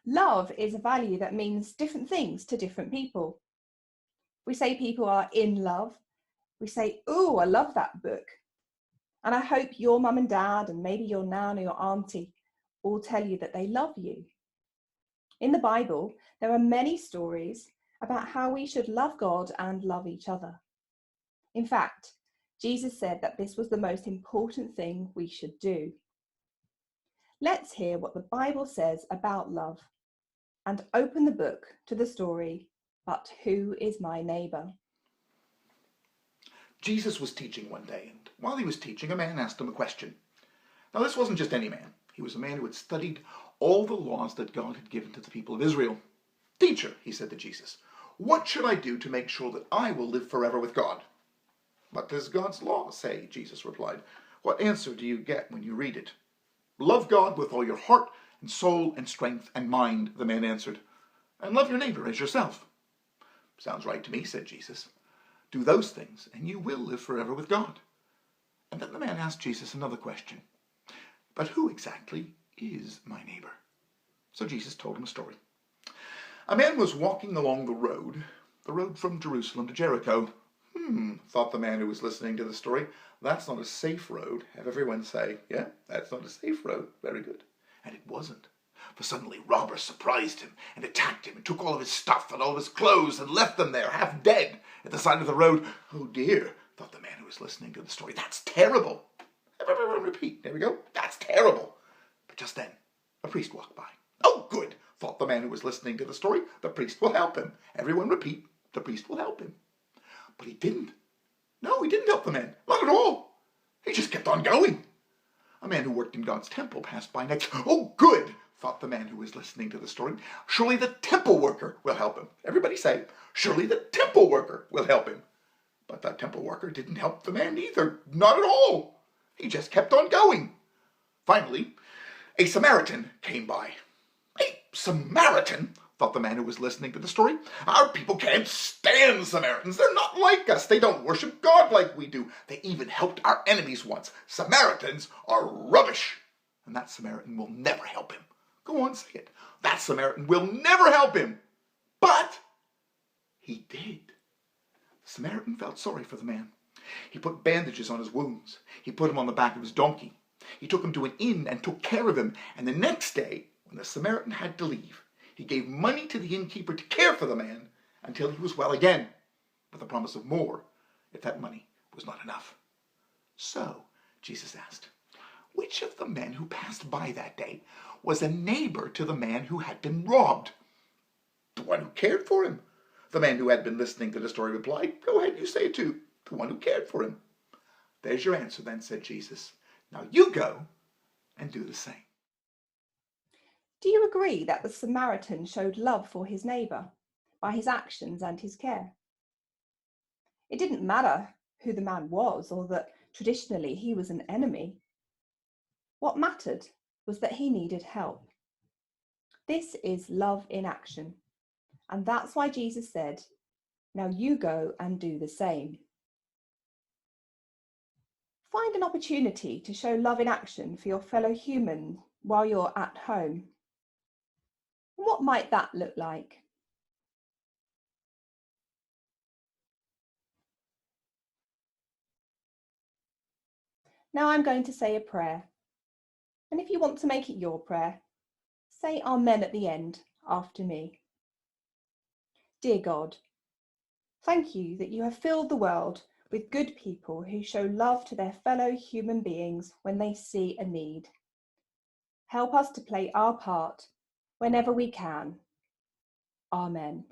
Love is a value that means different things to different people. We say people are in love. We say, "Ooh, I love that book." And I hope your mum and dad and maybe your nan or your auntie all tell you that they love you. In the Bible, there are many stories about how we should love God and love each other. In fact, Jesus said that this was the most important thing we should do. Let's hear what the Bible says about love and open the book to the story, But Who is My Neighbour? Jesus was teaching one day, and while he was teaching, a man asked him a question. Now, this wasn't just any man. He was a man who had studied all the laws that God had given to the people of Israel. "Teacher," he said to Jesus, "what should I do to make sure that I will live forever with God?" "What does God's law say?" Jesus replied. "What answer do you get when you read it?" "Love God with all your heart and soul and strength and mind," the man answered, "and love your neighbor as yourself." "Sounds right to me," said Jesus. "Do those things, and you will live forever with God." And then the man asked Jesus another question. "But who exactly is my neighbor?" So Jesus told him a story. A man was walking along the road from Jerusalem to Jericho. Thought the man who was listening to the story. That's not a safe road. Have everyone say, "Yeah, that's not a safe road." Very good. And it wasn't. For suddenly robbers surprised him and attacked him and took all of his stuff and all of his clothes and left them there half dead at the side of the road. "Oh dear," thought the man who was listening to the story. "That's terrible." Everyone repeat. There we go. "That's terrible." But just then, a priest walked by. "Oh, good," thought the man who was listening to the story. "The priest will help him." Everyone repeat. "The priest will help him." But he didn't. No, he didn't help the man. Not at all. He just kept on going. A man who worked in God's temple passed by next. "Oh, good," thought the man who was listening to the story. "Surely the temple worker will help him." Everybody say, "Surely the temple worker will help him." But the temple worker didn't help the man either. Not at all. He just kept on going. Finally, a Samaritan came by. "A Samaritan?" thought the man who was listening to the story. "Our people can't stand Samaritans. They're not like us. They don't worship God like we do. They even helped our enemies once. Samaritans are rubbish." And that Samaritan will never help him. Go on, say it. That Samaritan will never help him. But he did. The Samaritan felt sorry for the man. He put bandages on his wounds. He put him on the back of his donkey. He took him to an inn and took care of him. And the next day, when the Samaritan had to leave, he gave money to the innkeeper to care for the man until he was well again, with the promise of more if that money was not enough. So, Jesus asked, which of the men who passed by that day was a neighbor to the man who had been robbed? "The one who cared for him," the man who had been listening to the story replied. "Go ahead, you say it too. The one who cared for him." "There's your answer then," said Jesus. "Now you go and do the same." Do you agree that the Samaritan showed love for his neighbour by his actions and his care? It didn't matter who the man was or that traditionally he was an enemy. What mattered was that he needed help. This is love in action. And that's why Jesus said, "Now you go and do the same." Find an opportunity to show love in action for your fellow human while you're at home. What might that look like? Now I'm going to say a prayer. And if you want to make it your prayer, say Amen at the end after me. Dear God, thank you that you have filled the world with good people who show love to their fellow human beings when they see a need. Help us to play our part whenever we can. Amen.